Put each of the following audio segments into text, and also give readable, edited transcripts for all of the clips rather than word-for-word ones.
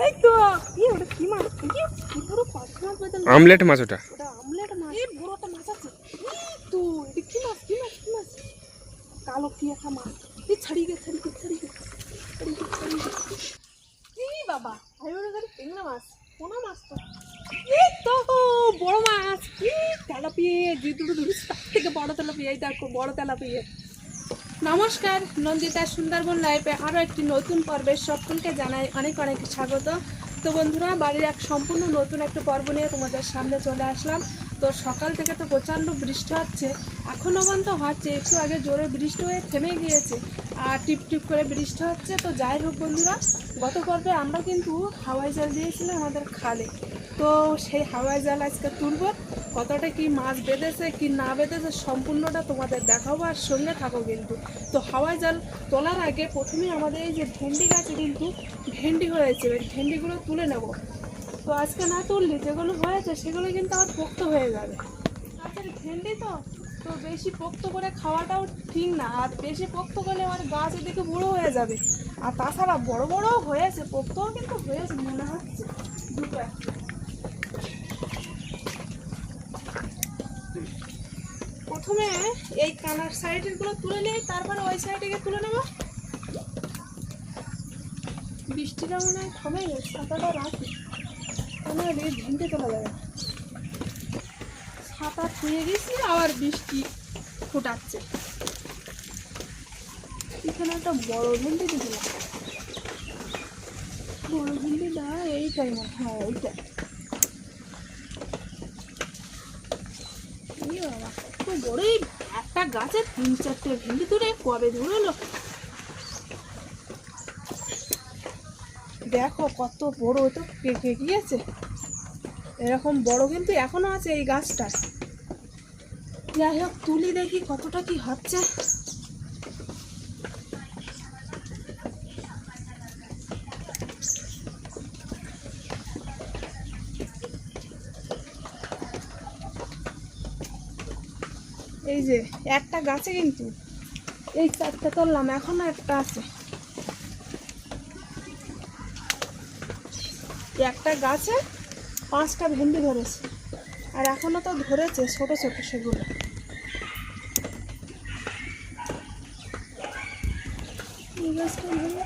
এই তো ওটা কি মাছ? কি বড় পাঁচ মাছ বেতন? আমলেট মাছ ওটা। ওটা আমলেট মাছ। এই বড় একটা মাছ আছে। তো এটা কি মাছ? কি মাছ? কি মাছ? কালো কি একটা মাছ। এই ছাড়িয়ে গে। এই বাবা, আরে ওটা গাড়ি টেংরা মাছ। কোনা মাছ তো। এই তো বড় মাছ। কি তেলাপিয়া, যে দুটো ধরিস তার থেকে বড় তেলাপিয়া। এই দেখো বড় তেলাপিয়া। নমস্কার, নন্দিতা সুন্দরবন লাইফে আরও একটি নতুন পর্বের সকলকে জানাই অনেক অনেক স্বাগত। তো বন্ধুরা, বাড়ির এক সম্পূর্ণ নতুন একটা পর্ব নিয়ে তোমাদের সামনে চলে আসলাম। তো সকাল থেকে তো প্রচণ্ড বৃষ্টি হচ্ছে, এখনও পর্যন্ত হচ্ছে, একটু আগে জোরে বৃষ্টি হয়ে থেমে গিয়েছে আর টিপ টিপ করে বৃষ্টি হচ্ছে। তো যাই হোক বন্ধুরা, গত পর্বে আমরা কিন্তু হাওয়াই জাল দিয়েছিলাম আমাদের খালে। তো সেই হাওয়াই জাল আজকে তুলব, কতটা কি মাছ বেঁধেছে কি না বেঁধেছে সম্পূর্ণটা তোমাদের দেখাবো, আর সঙ্গে থাকো কিন্তু। তো হাওয়াই জাল তোলার আগে প্রথমেই আমাদের এই যে ভেন্ডি গাছে কিন্তু ভেন্ডি হয়েছে, ওই ভেন্ডিগুলো তুলে নেব। তো আজকে না তুললে যেগুলো হয়েছে সেগুলো কিন্তু আবার পোক্ত হয়ে যাবে। গাছের ভেন্ডি তো তো বেশি পোক্ত করে খাওয়াটাও ঠিক না, আর বেশি পোক্ত করলে আমার গাছ এদিকে বুড়ো হয়ে যাবে। আর তাছাড়া বড় বড়ও হয়েছে, পোক্তও কিন্তু হয়েছে মনে হচ্ছে দুটো একটা। প্রথমে এই কানার সাইডের গুলো তুলে নিই, তারপরে ওই সাইডে তুলে নেব। বৃষ্টিটা মনে হয় থামে গেছে, ছাতাটা রাখি, আমার এই ভেন্ডি তোলা যাবে। ছাতা ছুঁয়ে গেছি, আবার বৃষ্টি ফুটাচ্ছে। এখানে একটা বড় ভেন্ডি দিয়েছিলাম, বড় ভেন্ডি না এইটাই না, হ্যাঁ এইটা। বাবা তো বড়, একটা গাছে 3-4টে ভেন্ডি তুলে কবে ধরলো দেখো, কত বড়। তো পেকে গিয়েছে, এরকম বড় কিন্তু এখনো আছে এই গাছটা। যাই হোক, তুলি দেখি কতটা কি হচ্ছে। এই যে একটা গাছে কিন্তু এই 4টে তুললাম, এখনো একটা আছে। একটা গাছে 5টা ভেন্ডি ধরেছে, আর এখনো তো ধরেছে ছোট ছোট সেগুলো। এই গাছটা ধরে,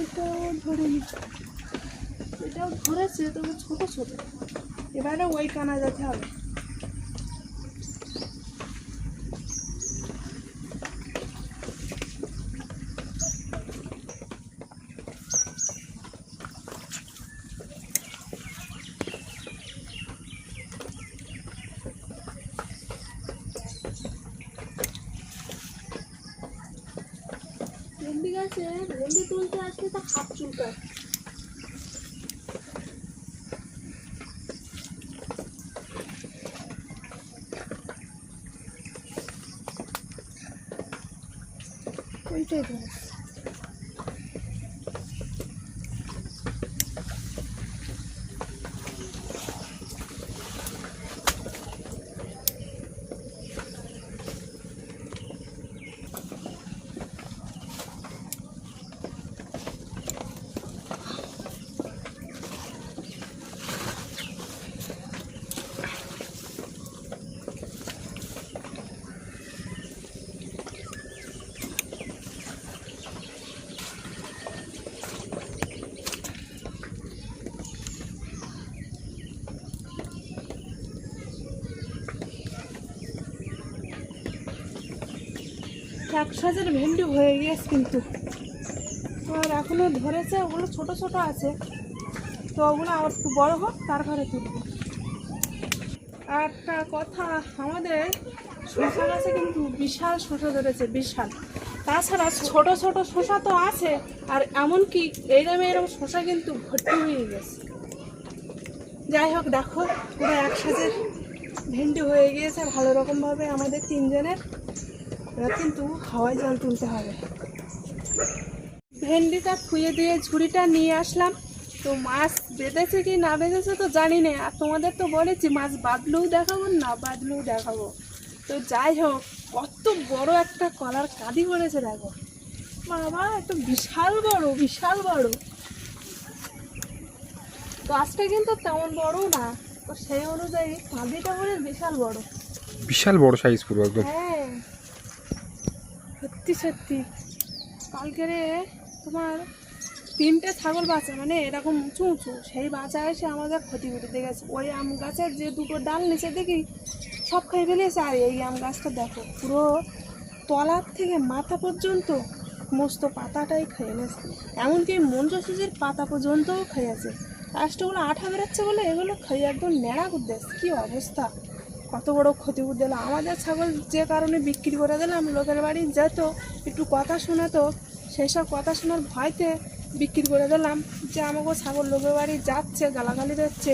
এটাও ধরেনি, এটাও ধরেছে তবে ছোট ছোট। এবারে ওই কানা যেতে হবে। ভেন্ডি গাছে ভেন্ডি তুলতে আসলে তো হাত চুলকায়। ওইটাই ধরে এক সাজের ভেন্ডি হয়ে গিয়েছে কিন্তু, আর এখনো ধরেছে। ওগুলো ছোট ছোট আছে, তো ওগুলো আবার একটু বড় হোক তারপরে তুলব। আর একটা কথা, আমাদের শসা গাছে কিন্তু বিশাল শসা ধরেছে, বিশাল। তাছাড়া ছোট ছোট শসা তো আছে, আর এমনকি এরকম শসা কিন্তু ভর্তি হয়ে গেছে। যাই হোক, দেখো পুরো এক সাজের ভেন্ডি হয়ে গিয়েছে ভালো রকমভাবে আমাদের 3জনের। এবার কিন্তু হাওয়াই জাল তুলতে হবে। ভেন্ডিটা ধুয়ে দিয়ে ঝুড়িটা নিয়ে আসলাম। তো মাছ বেঁধেছে কি না বেঁধেছে তো জানি না, আর তোমাদের তো বলেছি মাছ বাঁধলেও দেখাবো না বাঁধলেও দেখাবো। তো যাই হোক, কত বড় একটা কলার কাঁদি পড়েছে দেখো। বাবা একটা বিশাল বড়, বিশাল বড়। গাছটা কিন্তু তেমন বড় না, তো সেই অনুযায়ী কাঁদিটা বলে বিশাল বড়। বিশাল বড় সাইজ পুরো একদম। হ্যাঁ সত্যি সত্যি। কালকে রে তোমার 3টে ছাগল বাচ্চা, মানে এরকম উঁচু উঁচু, সেই বাচ্চা এসে আমাদের ক্ষতি করতে গেছে। ওই আম গাছের যে দুটো ডাল নিচে দেখি সব খেয়ে ফেলেছে। আর এই আম গাছটা দেখো পুরো তলার থেকে মাথা পর্যন্ত সমস্ত পাতাটাই খেয়ে নিয়েছে, এমনকি মঞ্জুসুজির পাতা পর্যন্তও খেয়েছে। লাস্টগুলো আঠা বেরোচ্ছে বলে এগুলো খেয়ে একদম ন্যাড়া করে দিয়েছে। কী অবস্থা, কত বড় ক্ষতি করে দিল আমাদের ছাগল। যে কারণে বিক্রি করে দিলাম, লোকের বাড়ি যেত একটু কথা শোনাতো, সেই সব কথা শোনার ভয়তে বিক্রি করে দিলাম। যে আমাকে ছাগল লোকের বাড়ি যাচ্ছে, গালাগালি দিচ্ছে,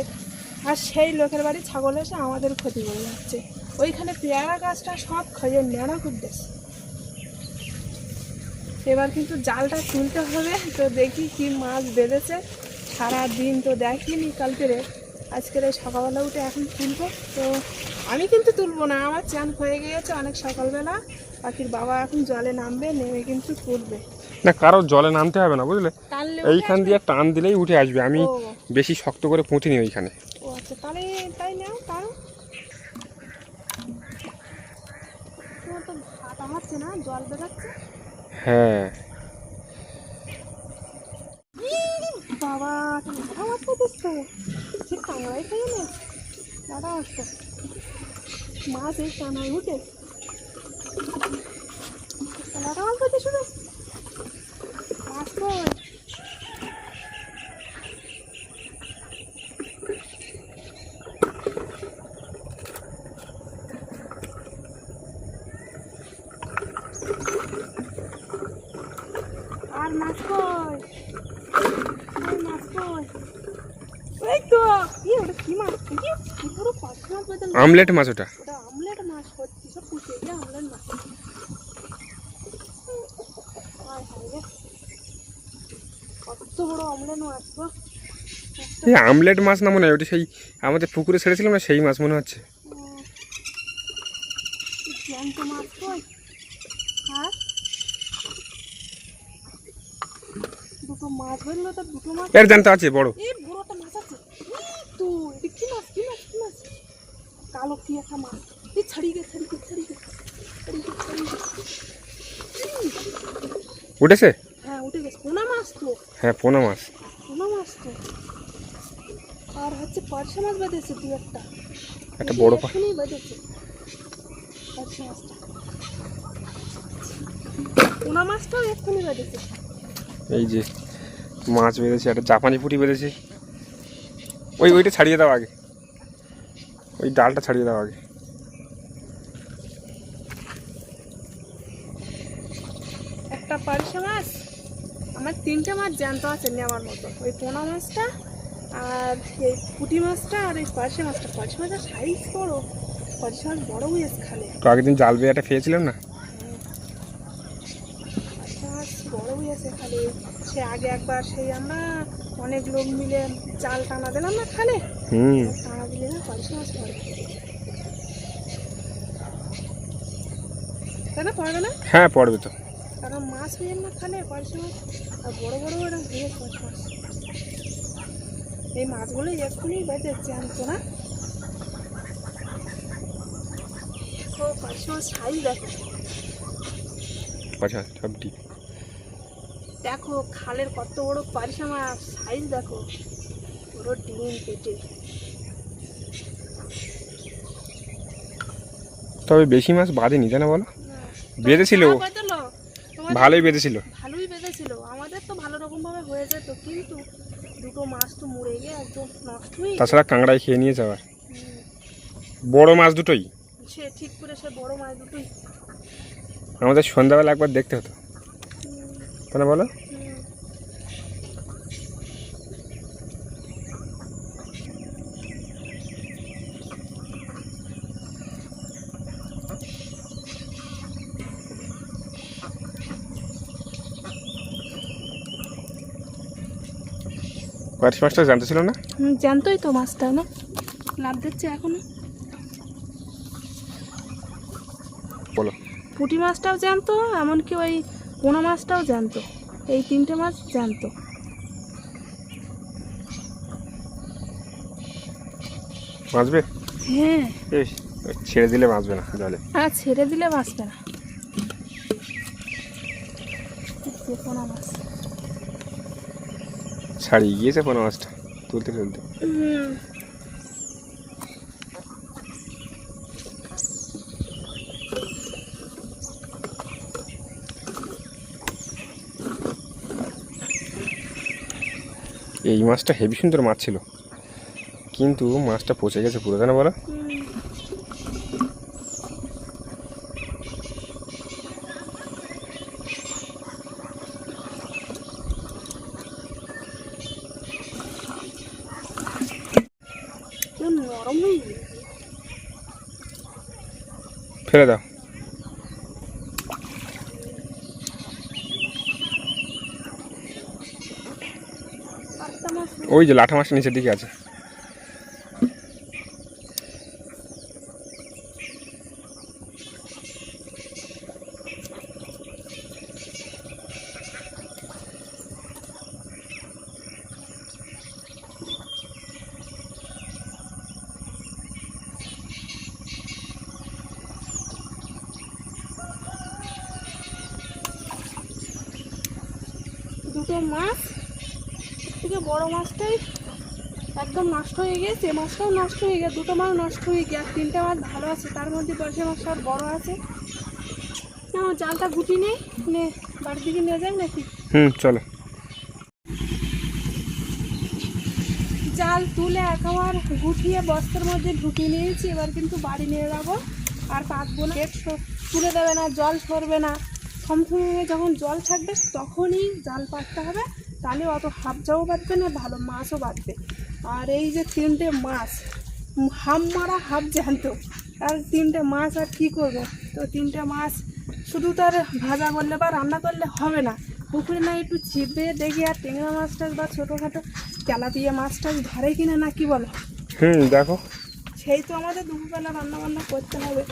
আর সেই লোকের বাড়ি ছাগল এসে আমাদের ক্ষতি করে যাচ্ছে। ওইখানে পেয়ারা গাছটা সব খেয়ে ন্যাড়া করে দিয়েছে। এবার কিন্তু জালটা তুলতে হবে, তো দেখি কি মাছ বেঁধেছে। সারাদিন তো দেখিনি কালকের, আজকের এই সকালবেলা উঠে এখন তুলবো। তো আমি কিন্তু তুলবো না, আমার চান হয়ে গিয়েছে অনেক সকালবেলা। পাখির বাবা এখন জলে নামবে, নেমে কিন্তু তুলবে। না, কারো জলে নামতে হবে না বুঝলে, টানলে এইখান দিয়ে টান দিলেই উঠে আসবে। আমি ও বেশি শক্ত করে পুঁতিনি ওইখানে। ও আচ্ছা, তাহলে তাই নাও। কারণ তোমার তো হাঁটা হচ্ছে না, জল বেরোচ্ছে। হ্যাঁ বাবা তুমি লাটা মাছ পেতিস তো, সে কাঁকড়াই খাই না লাটা মাছ তো। মাছ এই কানায় উঠে লাটা মাছ পেতে শুনে মাছ তো। আর মাছ কই, মাছ কই, এই তো কি ওটা, কি মাছ, কি পুরো পাঁচ মাছ বেতন। আমলেট মাছ ওটা। ওটা আমলেট মাছ হচ্ছে, সব পুষে গিয়ে আমলেট মাছ। হায় হায় রে, কত বড় আমলেট মাছ গো। এই আমলেট মাছ না মনে হয় ওটা, সেই আমাদের পুকুরে ছেড়েছিলাম না সেই মাছ মনে হচ্ছে। জ্যান্ত মাছ কই, আর দুটো মাছ ধরলো, তো দুটো মাছ এর জানতে আছে বড়। এই বড়টা মাছ আছে। তো এটা কি মাছ, কি মাছ, কি মাছ, কালো কি একটা মাছ। এই ছাড়িয়ে গে, ছাড়িয়ে গে, ছাড়িয়ে গে, ছাড়িয়ে গে, ছাড়িয়ে গে। উঠেছে? হ্যাঁ উঠে গেছে, পোনা মাছ তো। হ্যাঁ পোনা মাছ। পোনা মাছ তো। আর হচ্ছে পার্শে মাছ বেঁধেছে দু একটা, একটা বড় এখনই বেঁধেছে পার্শে মাছটা। পোনা মাছটাও এক্ষুনি বেঁধেছে। এই যে মাছ বেঁধেছে, একটা জাপানি পুঁটি বেঁধেছে। ওইটা ছাড়িয়ে দাও আগে, ওই ডালটা ছাড়িয়ে দাও আগে। একটা পার্শে মাছ, আমার 3টে মাছ জ্যান্ত আছে নেওয়ার মতো। ওই পোনা মাছটা, আর এই পুঁটি মাছটা, আর এই পার্শে মাছটা। পার্শে মাছটা সাইজ বড়, পার্শে মাছ বড় হয়েছে খালে। তো আগের দিন জাল বেয়াটা খেয়েছিলাম না। পার্শে মাছ বড় হয়েছে খালে। সে আগে একবার সেই আমরা অনেক লোক মিলে জাল টানা দিলাম না খালে, টানা দিলে না পার্শে মাছ পড়ে। তাই না, পড়বে না? হ্যাঁ পড়বে তো। কারণ মাছ পেয়ে না খালে পার্শে মাছ, আর বড় বড় এরকম হয়ে পার্শে মাছ। এই মাছগুলো এক্ষুনি বেঁধে জানতো না। তো পার্শে মাছ সাইজ দেখো, আচ্ছা সব ঠিক। দেখো খালের কত বড় পার্শে মাছ, সাইজ দেখো, পুরো ডিম পেটে। তবে বেশি মাছ বাঁধেনি তাই না বলো? বেঁধেছিল, ভালোই বেঁধেছিল। ভালোই বেঁধেছিল, আমাদের তো ভালো রকম ভাবে হয়ে যেত, কিন্তু দুটো মাছ তো মরে গিয়ে একদম নষ্ট হয়ে। তাছাড়া কাঁকড়াই খেয়ে নিয়েছে আবার। বড় মাছ দুটোই, সে ঠিক করে সে বড় মাছ দুটোই। আমাদের সন্ধ্যাবেলা একবার দেখতে হতো তাই না বলো? পার্শে মাছটা জানতে ছিল না? জানতোই তো মাছটা না, লাভ দিচ্ছে এখনো। বলো। পুঁটি মাছটাও জানতো, এমনকি ওই পোনা মাছটাও জ্যান্ত, এই 3টে মাছ জ্যান্ত। বাঁচবে? হ্যাঁ, বেশ, ছেড়ে দিলে বাঁচবে না জলে। আর ছেড়ে দিলে বাঁচবে না। যে পোনা মাছ ছাড়িয়ে গিয়েছে পোনা মাছটা তুলতে তুলতে। এই মাছটা হেভি সুন্দর মাছ ছিল, কিন্তু মাছটা পচে গেছে পুরো, তাই না বলো? নরম হয়ে গেছে। ফেলে দাও। আটটা মাছ ওই যে লাঠা মাছটা নিচের দিকে আছে। দুটো মাছ, থেকে বড় মাছটাই একদম নষ্ট হয়ে গেছে, মাছটাও নষ্ট হয়ে গেছে, দুটো মাছ নষ্ট হয়ে গিয়ে আর 3টে মাছ ভালো আছে, তার মধ্যে বসে মাছটা আর বড় আছে। না জালটা গুটি নেই, নে বাড়ির দিকে নিয়ে যাই নাকি? চলো। জাল তুলে একবার গুটিয়ে বস্তার মধ্যে ঢুকিয়ে নিয়েছি, এবার কিন্তু বাড়ি নিয়ে যাবো। আর পাতবো না, গেট তুলে দেবে না, জল সরবে না, থমথমে যখন জল থাকবে তখনই জাল পাততে হবে, তাহলে অত হাফজাও বাঁধবে না, ভালো মাছও বাঁধবে। আর এই যে 3টে মাছ হাম মারা হাফ জ্যান্ত, আর 3টে মাছ আর কী করবো? তো 3টে মাছ শুধু তার ভাজা করলে বা রান্না করলে হবে না, পুকুরে না একটু ছিপে দেখি আর ট্যাংরা মাছটা বা ছোটোখাটো তেলাপিয়া মাছটা ধরে কিনা, না কি বলো? দেখো, সেই তো আমাদের দুপুরবেলা রান্না বান্না করতে হবে।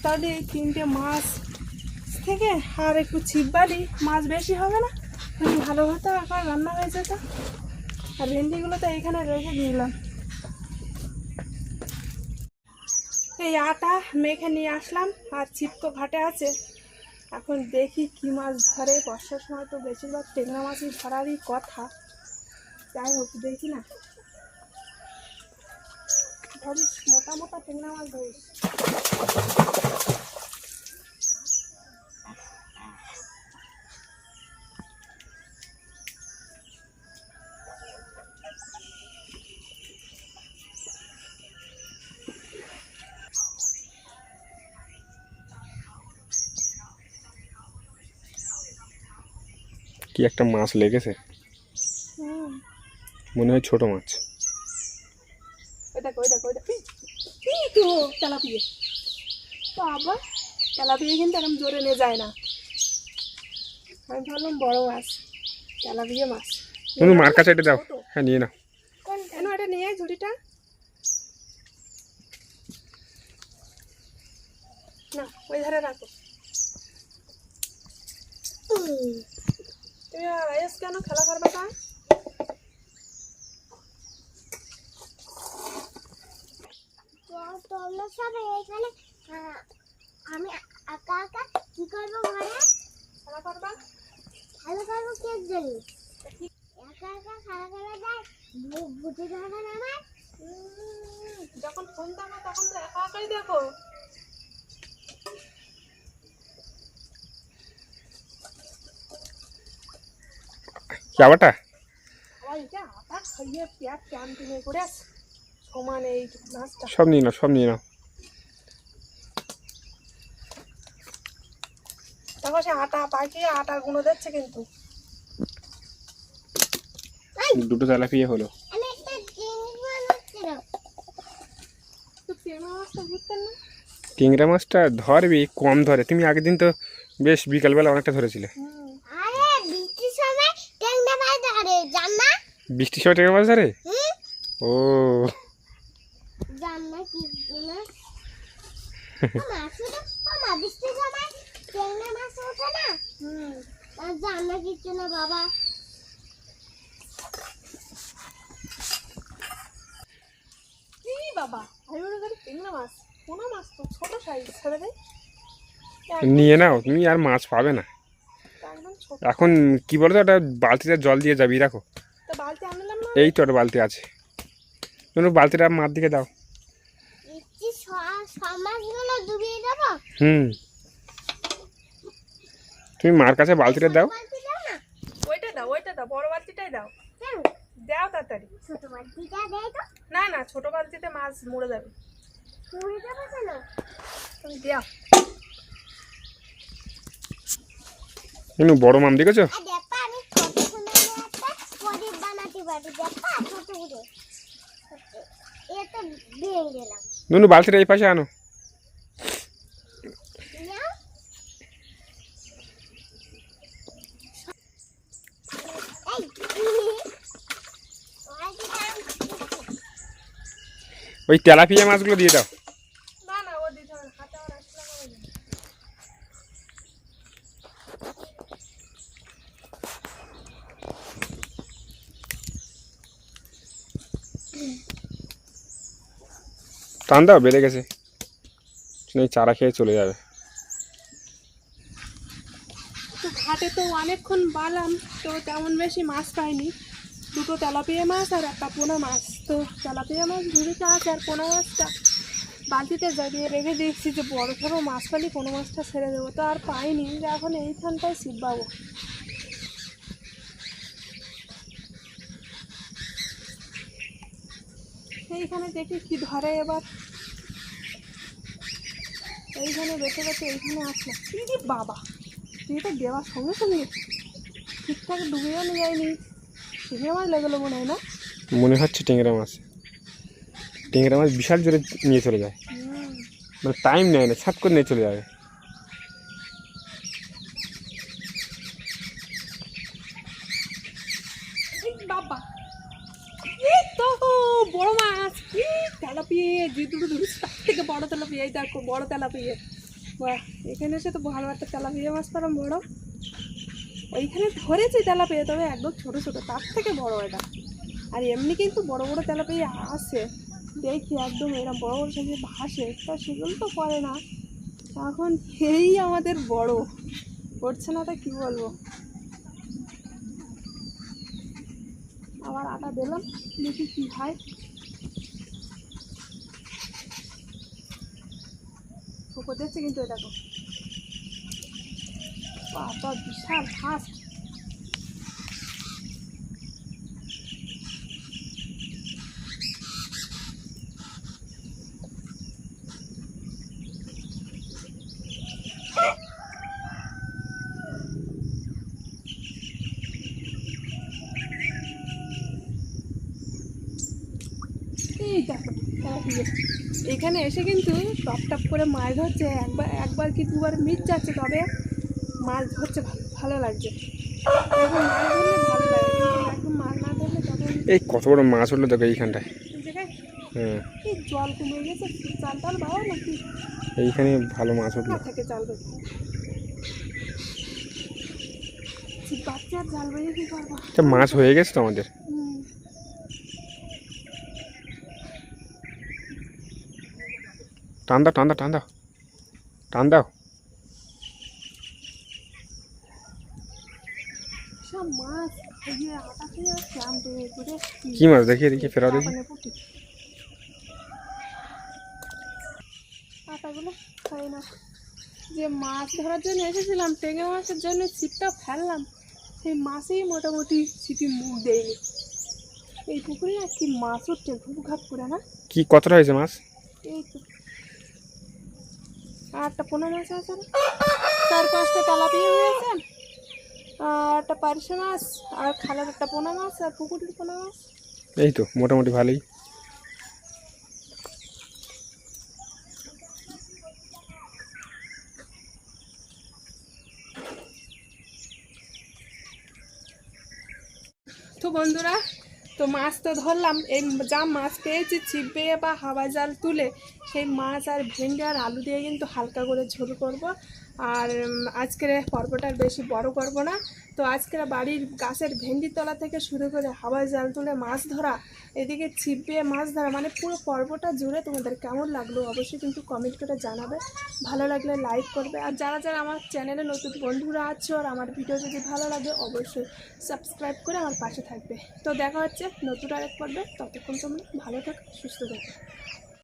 তাহলে এই 3টে মাছ থেকে আর একটু ছিপ বাড়ি, মাছ বেশি হবে না, ভালো হতো, এখন রান্না হয়ে যেত। আর ভেন্ডিগুলো তো এইখানে রেখে দিলাম। এই আটা মেখে নিয়ে আসলাম, আর ছিপ তো ঘাটে আছে। এখন দেখি কি মাছ ধরে, বর্ষার সময় তো বেশিরভাগ ট্যাংরা মাছই ধরারই কথা। যাই হোক দেখি না, ধরিস মোটা মোটা ট্যাংরা মাছ ধরিস। কি একটা মাছ লেগেছে, মনে হয় ছোট মাছ। ওই দেখো ওই দেখো ওই দেখো, এই তো তেলাপিয়া। তো আবার তেলাপিয়া কিন্তু এরকম জোরে নিয়ে যায় না, আমি ভাবলাম বড় মাছ, তেলাপিয়া মাছ। বন্ধু মার কাছে এটা দাও, হ্যাঁ নিয়ে নাও। কেন এটা নিয়ে আয় ঝুড়িটা, না ওই ধারে রাখো। তুমি আয়েস কেন খেলা করবে তা? তোমরা সবাই এখানে আমি একা একা কি করবো ঘরে? খেলা করবা? খেলা করবো কে জানি, একা একা খেলা করে দেয় বুঝে ধরে না আমার। যখন ফোন দাও না তখন তো একা একাই দেখো। কি আবারটা? সবাই এটা আটা খাইয়ে পেঁয়াজ ক্যান্টিনে করে সমান এই মাছটা। সব নিয়ে নাও, সব নিয়ে নাও। দেখো সে আটা পাকিয়ে আটা গুঁড়ো দিচ্ছে কিন্তু। দুটো তেলাপিয়া হলো। আমি একটা জিনিস বানাচ্ছিলাম। তো ট্যাংরা মাছটা বুঝতেন না? ট্যাংরা মাছটা ধরবি কম ধরে, তুমি আগের দিন তো বেশ বিকালবেলা অনেকটা ধরেছিলে। আরে বৃষ্টির সময় ট্যাংরা মাছ ধরে, জান না? বৃষ্টির সময় ট্যাংরা মাছ ধরে? ও জান না কি না? মা শুধু মা বৃষ্টির সময় ট্যাংরা মাছ ওঠে না। আর জানা কিচ্ছু না বাবা। কি বাবা আমি মনে করি ট্যাংরা মাছ, পোনা মাছ তো ছোট সাইজ, ছেড়ে দেয় নিয়ে নাও, তুমি আর মাছ পাবে না একদম ছোট। এখন। কি বলো তো, ওটা বালতিতে জল দিয়ে যাবি, রাখো। তো বালতি আনলাম না। এই তো একটা বালতি আছে, তুমি বালতিটা মার দিকে দাও। ইচ্ছি মাছগুলো ডুবিয়ে দেবো। হুম, তুমি মার কাছে বালতিটা দাও। বালতি দাও না। ওইটা দাও, বড় বালতিটাই দাও। কেন? দাও তাড়াতাড়ি। ছোট বালতিটা দেয় তো। না না, ছোট বালতিতে মাছ মরে যাবে। মরে যাবে কেন? তুমি দাও। কিন্তু বড় মাম দেখেছো? আর দেখো আমি ছোট করে একটা প্রদীপ বানাতে পারি। দেখো ছোট করে। এটা ভেঙে গেলাম। নুনু বালতিটা এই পাশে আনো। নাও। এই ওই তেলাপিয়া মাছগুলো দিয়ে দাও। না না, ও দিতে হবে না, হাতে আমার আসলে হবে না। টান দাও, বেড়ে গেছে, এই চারা খেয়ে চলে যাবে। তো ঘাটে তো অনেকক্ষণ বালাম, তো তেমন বেশি মাছ পাইনি। দুটো তেলাপিয়া মাছ আর একটা পোনা মাছ। তো তেলাপিয়া মাছ ঝুড়িতে আছে, আর পোনা মাছটা বালতিতে জড়িয়ে রেখে দেখছি যে বড় বড় মাছ পালি পোনা মাছটা ছেড়ে দেবো, তো আর পাইনি, যে এখন এইখানটায় ছিপ পাবো। এইখানে দেখি কি ধরে এবার। এইখানে বেঁচে গেছে, এইখানে আসলো। কি রে বাবা, এটা দেওয়ার সঙ্গে সঙ্গে ঠিকঠাক ডুবেও নিয়ে যায়নি, শিঙে মাছ লেগেলো মনে হয় না। মনে হচ্ছে ট্যাংরা মাছ। ট্যাংরা মাছ বিশাল জোরে নিয়ে চলে যায়, হুম। মানে টাইম নেয় না, ছাপ করে নিয়ে চলে যাবে। এই বাবা, এই তো বড় মাছ, কি তেলাপিয়ে, যে দুটো ধরেছি তার থেকে বড় তেলাপিয়ে। এই দেখো বড় তেলাপিয়ে। বাহ, এখানে এসে তো ভালো একটা তেলাপিয়া মাছ পেলাম বড়। ওইখানে ধরেছি তেলাপিয়া, তবে একদম ছোট ছোট, তার থেকে বড় এটা। আর এমনি কিন্তু বড় বড় তেলাপিয়া আসে, দেখি একদম এরা বড় বড় সাইজে ভাসে, তা সেগুলো তো করে না। এখন এই আমাদের বড় করছে না, তা কি বলবো। আবার আটা দিলাম, দেখি কি হয়। পুকুর দিচ্ছে কিন্তু, এটা দেখো বাবা, বিশাল ফাস্ট। এই দেখো তেলাপিয়া। এখানে এসে কিন্তু টপ টপ করে মাছ ধরছে, একবার কি দুবার মিট যাচ্ছে, তবে মাছ ধরছে, ভালো ভালো লাগছে। এখন মাছ ধরলে ভালো লাগে, কিন্তু একদম মাছ না ধরলে তখন এই কত বড় মাছ উঠলো দেখো এইখানটায়। জায়গায় হ্যাঁ, কি জল কমে গেছে, চাল টাল বাবা নাকি এইখানে ভালো মাছ না উঠলো। থেকে জাল বেঁধে বাচ্চা, আর জাল বেঁধে কি করবো। এটা মাছ হয়ে গেছে তো আমাদের। হুম। টান দাও, টান দাও, টান দাও, টান দাও। সব মাছ এই যে আটা খেয়ে ক্লান্ত হয়ে পড়ে। কি মাছ দেখিয়ে দেখি, ফেরাও দেখি। জাপানে পুঁটি। আটাগুলো খাই না। যে মাছ ধরার জন্য এসেছিলাম, ট্যাংরা মাছের জন্য ছিপটা ফেললাম, সেই মাছেই মোটামুটি ছিপি মুখ দেয়নি। এই পুকুরে না কি মাছ উঠছে ঘুপ ঘাপ করে না। কি কতটা হয়েছে মাছ? এই তো আর একটা পোনা মাছ আছে না, 4-5টা তেলাপিয়া হয়েছে, আর একটা পার্শে মাছ, আর খালের একটা পোনা মাছ, আর পুকুরের পোনা মাছ। এই তো মোটামুটি ভালোই। তো বন্ধুরা, তো মাছ তো ধরলাম, এই যা মাছ পেয়েছি ছিপ বেয়ে বা হাওয়া জাল তুলে, সেই মাছ আর ভেন্ডি আর আলু দিয়ে কিন্তু হালকা করে ঝোল করব। আর আজকের পর্বটা আর বেশি বড় করব না। তো আজকের বাড়ির গাছের ভেন্ডির তলা থেকে শুরু করে হাওয়ায় জাল তুলে মাছ ধরা, এদিকে ছিপ দিয়ে মাছ ধরা, মানে পুরো পর্বটা জুড়ে তোমাদের কেমন লাগলো অবশ্যই কিন্তু কমেন্ট করে জানাবে। ভালো লাগলে লাইক করবে, আর যারা যারা আমার চ্যানেলে নতুন বন্ধুরা আছো আর আমার ভিডিও যদি ভালো লাগে অবশ্যই সাবস্ক্রাইব করে আমার পাশে থাকবে। তো দেখা হচ্ছে নতুন আরেক পর্বে, ততক্ষণ তোমরা ভালো থাকো, সুস্থ থাকো।